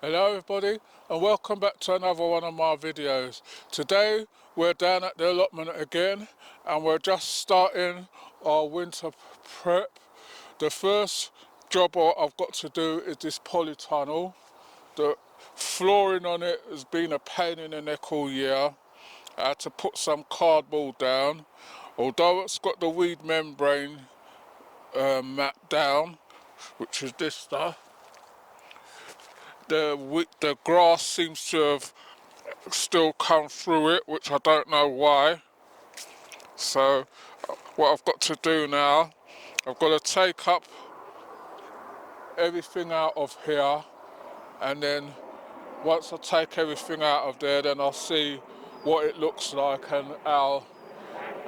Hello everybody and welcome back to another one of my videos. Today we're down at the allotment again and we're just starting our winter prep. The first job I've got to do is this polytunnel. The flooring on it has been a pain in the neck all year. I had to put some cardboard down. Although it's got the weed membrane mat down, which is this stuff, the grass seems to have still come through it, which I don't know why. So what I've got to do now, I've got to take up everything out of here, and then once I take everything out of there, then I'll see what it looks like and how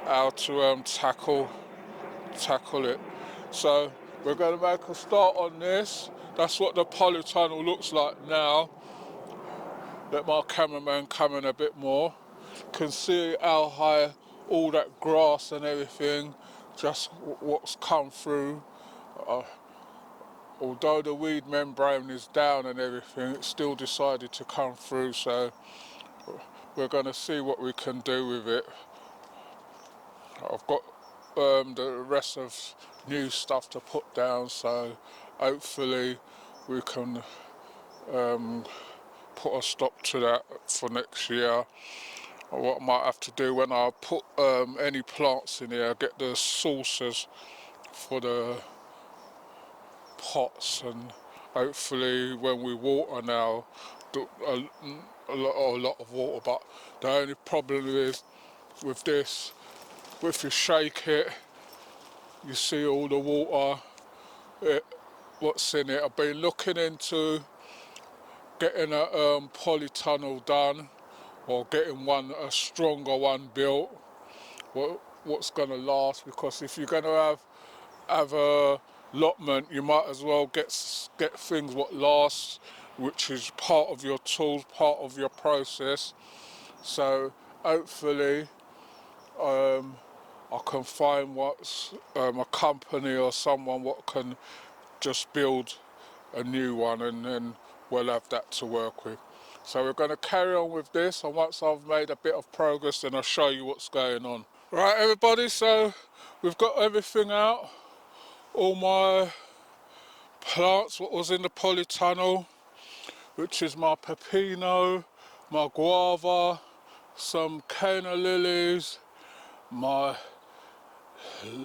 to tackle it. So we're going to make a start on this. That's what the polytunnel looks like now. Let my cameraman come in a bit more. Can see how high all that grass and everything, just what's come through. Although the weed membrane is down and everything, it still decided to come through, so we're going to see what we can do with it. I've got the rest of new stuff to put down, so hopefully we can put a stop to that for next year. What I might have to do when I put any plants in here, get the saucers for the pots, and hopefully when we water now, a lot of water. But the only problem is with this, if you shake it, you see all the water, what's in it. I've been looking into getting a polytunnel done, or getting a stronger one built. What's going to last, because if you're going to have a allotment, you might as well get things what last, which is part of your tools, part of your process. So hopefully I can find a company or someone what can just build a new one, and then we'll have that to work with. So we're going to carry on with this, and once I've made a bit of progress, then I'll show you what's going on. Right everybody, so we've got everything out, all my plants what was in the polytunnel, which is my pepino, my guava, some canna lilies, my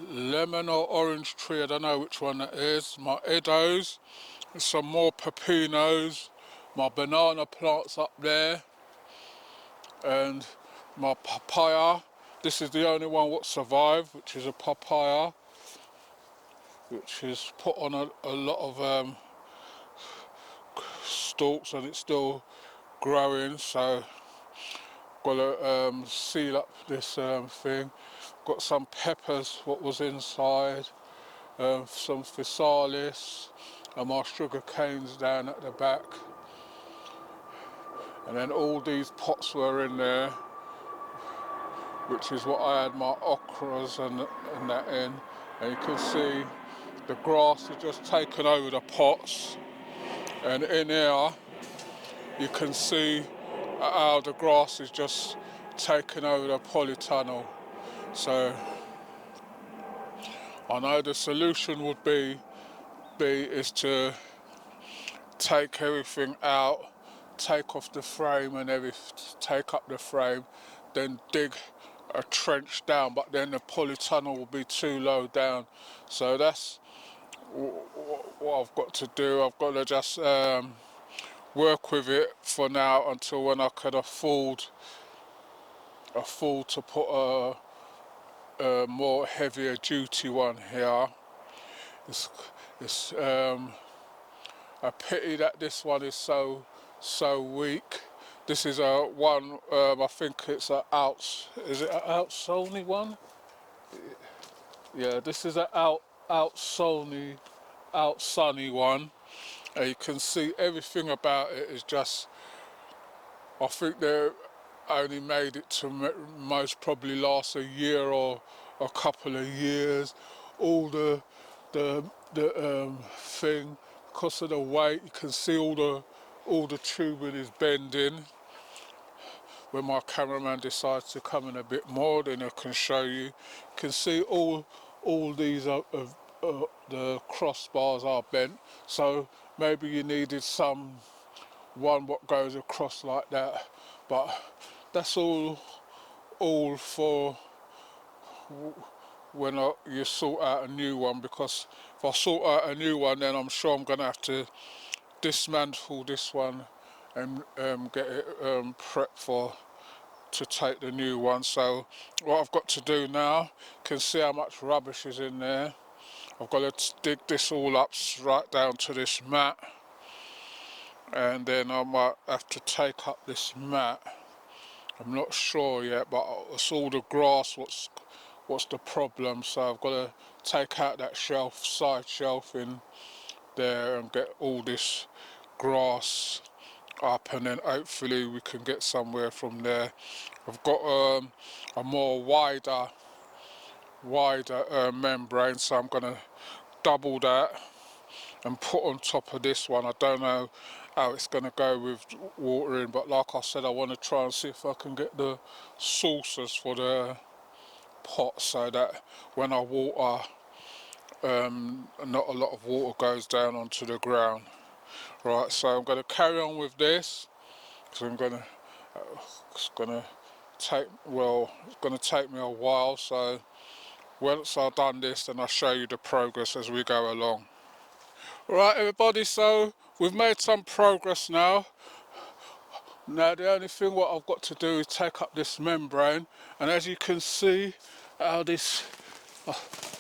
lemon or orange tree, I don't know which one that is, my edos, some more pepinos, my banana plants up there, and my papaya. This is the only one what survived, which is a papaya, which is put on a lot of stalks, and it's still growing, so got to seal up this thing. Got some peppers what was inside, some physalis, and my sugar canes down at the back, and then all these pots were in there, which is what I had my okras and that in. And you can see the grass has just taken over the pots, and in here you can see how the grass is just taking over the polytunnel. So I know the solution would be is to take everything out, take off the frame and take up the frame, then dig a trench down, but then the polytunnel will be too low down. So that's what I've got to do. I've got to just work with it for now until when I can afford to put a more heavier duty one here. It's a pity that this one is so weak. This is a one, I think it's is it an out Sony one? Yeah, this is an out Sony, out sunny one. And you can see everything about it is just, I think they only made it to most probably last a year or a couple of years. All the thing, because of the weight, you can see all all the tubing is bending. When my cameraman decides to come in a bit more, then I can show you. You can see all these the crossbars are bent, so maybe you needed one what goes across like that, but that's all for when you sort out a new one, because if I sort out a new one, then I'm sure I'm going to have to dismantle this one and get it prepped to take the new one. So what I've got to do now, you can see how much rubbish is in there. I've got to dig this all up right down to this mat, and then I might have to take up this mat. I'm not sure yet, but it's all the grass what's the problem. So I've got to take out that side shelf in there and get all this grass up, and then hopefully we can get somewhere from there. I've got a more wider membrane, so I'm going to double that and put on top of this one. I don't know how it's going to go with watering, but like I said, I want to try and see if I can get the saucers for the pot, so that when I water, not a lot of water goes down onto the ground. Right, so I'm going to carry on with this, because it's going to take me a while. So once I've done this, then I'll show you the progress as we go along. Right everybody, so we've made some progress now. Now the only thing what I've got to do is take up this membrane, and as you can see how this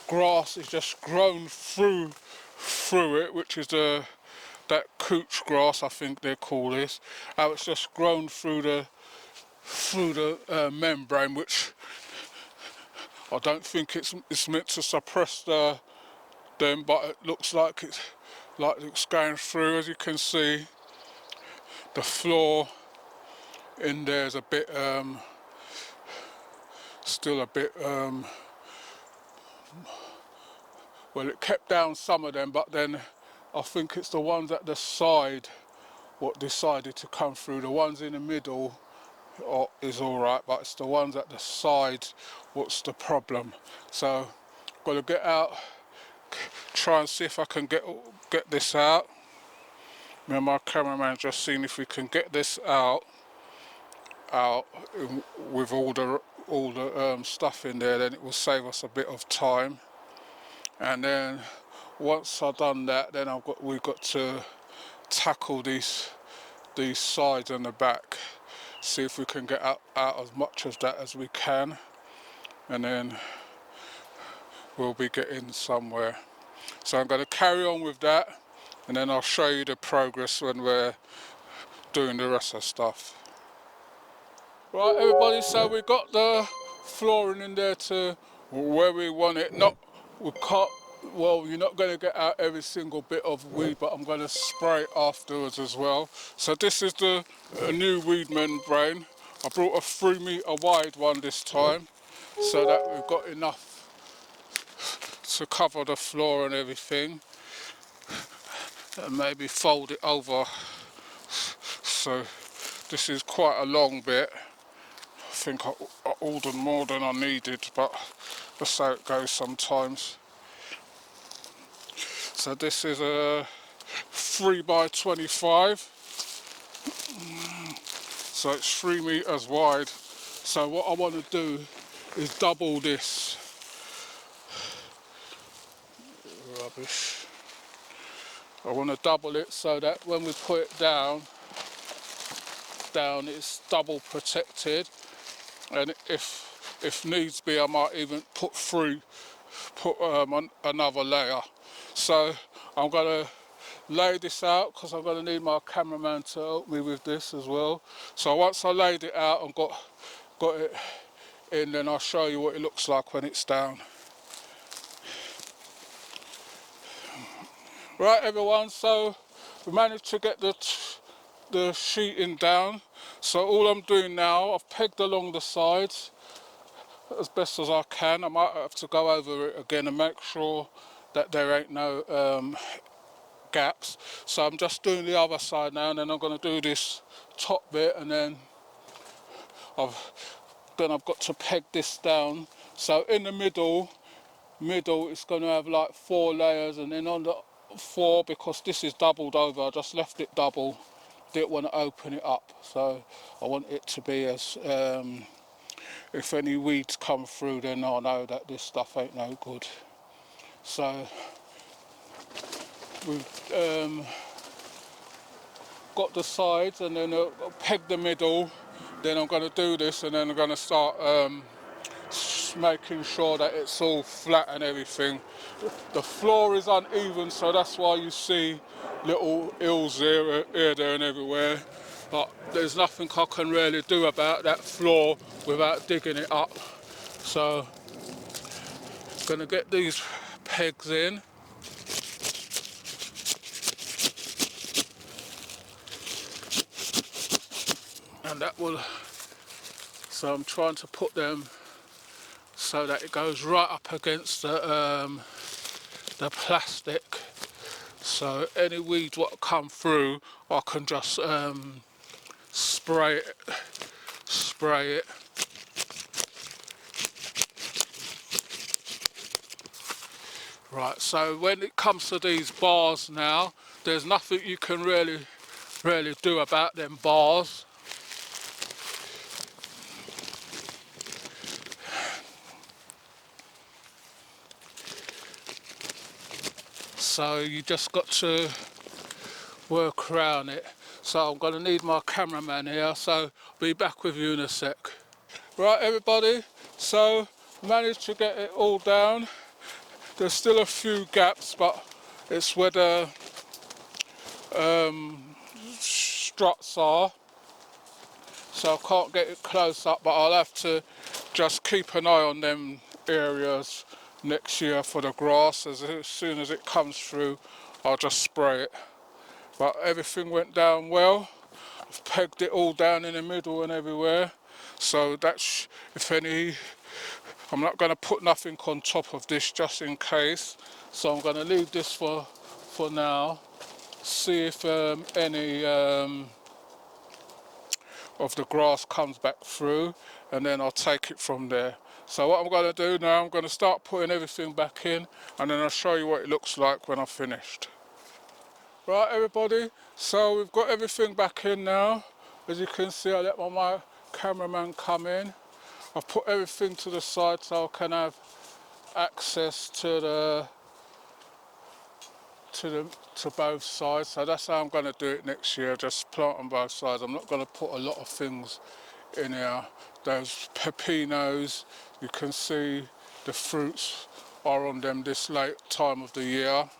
grass is just grown through it, which is that couch grass, I think they call this, how it's just grown through the membrane, which I don't think it's meant to suppress them, but it looks like it's going through. As you can see, the floor in there is a bit still a bit well, it kept down some of them, but then I think it's the ones at the side what decided to come through. The ones in the middle is alright, but it's the ones at the side what's the problem. So I've got to get out, try and see if I can get this out. Me and my cameraman just seeing if we can get this out with all the stuff in there. Then it will save us a bit of time. And then once I've done that, then we've got to tackle these sides and the back, see if we can get out as much of that as we can, and then we'll be getting somewhere. So I'm going to carry on with that, and then I'll show you the progress when we're doing the rest of the stuff. Right everybody, so we got the flooring in there to where we want it. Well, you're not going to get out every single bit of weed, but I'm going to spray it afterwards as well. So this is a new weed membrane. I brought a 3 metre wide one this time, so that we've got enough to cover the floor and everything, and maybe fold it over. So this is quite a long bit. I think I ordered more than I needed, but that's how it goes sometimes. So this is a 3x25, so it's 3 metres wide. So what I want to do is double this. Rubbish. I want to double it so that when we put it down it's double protected, and if needs be I might even put another layer. So I'm going to lay this out, because I'm going to need my cameraman to help me with this as well. So once I laid it out and got it in, then I'll show you what it looks like when it's down. Right everyone, so we managed to get the sheeting down. So all I'm doing now, I've pegged along the sides as best as I can. I might have to go over it again and make sure that there ain't no gaps. So I'm just doing the other side now, and then I'm going to do this top bit, and then I've got to peg this down. So in the middle it's going to have like 4 layers, and then on the 4, because this is doubled over, I just left it double. Didn't want to open it up, so I want it to be as if any weeds come through, then I know that this stuff ain't no good. So we've got the sides, and then I'll peg the middle. Then I'm going to do this, and then I'm going to start making sure that it's all flat and everything. The floor is uneven, so that's why you see little hills here, there and everywhere. But there's nothing I can really do about that floor without digging it up. So I'm going to get these pegs in. And that will, so I'm trying to put them so that it goes right up against the plastic. So any weeds what come through, I can just spray it. Right, so when it comes to these bars now, there's nothing you can really do about them bars. So you just got to work around it. So I'm going to need my cameraman here, so I'll be back with you in a sec. Right everybody, so managed to get it all down. There's still a few gaps, but it's where the struts are, so I can't get it close up, but I'll have to just keep an eye on them areas next year for the grass. As soon as it comes through, I'll just spray it. But everything went down well. I've pegged it all down in the middle and everywhere, so that's, if any, I'm not going to put nothing on top of this just in case, so I'm going to leave this for now. See if any of the grass comes back through, and then I'll take it from there. So what I'm going to do now, I'm going to start putting everything back in, and then I'll show you what it looks like when I've finished. Right everybody, so we've got everything back in now. As you can see, I let my cameraman come in. I've put everything to the side so I can have access to both sides. So that's how I'm going to do it next year, just plant on both sides. I'm not going to put a lot of things in here. Those pepinos, you can see the fruits are on them this late time of the year.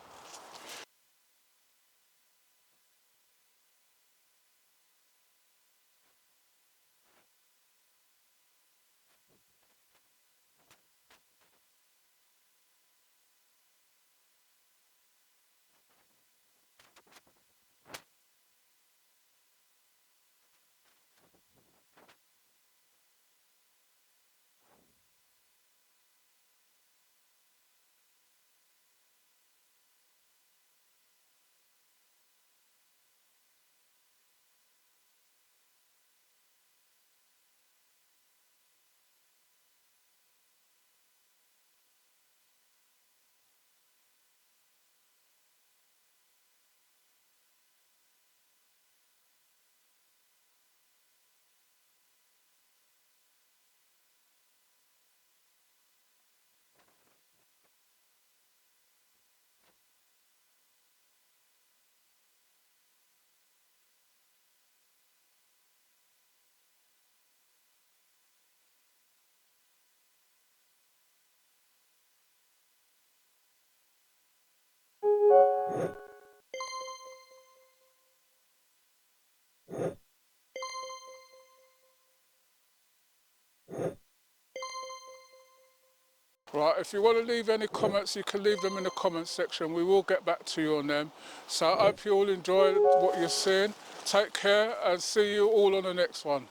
Right, if you want to leave any comments, you can leave them in the comments section. We will get back to you on them. So I hope you all enjoyed what you're seeing. Take care and see you all on the next one.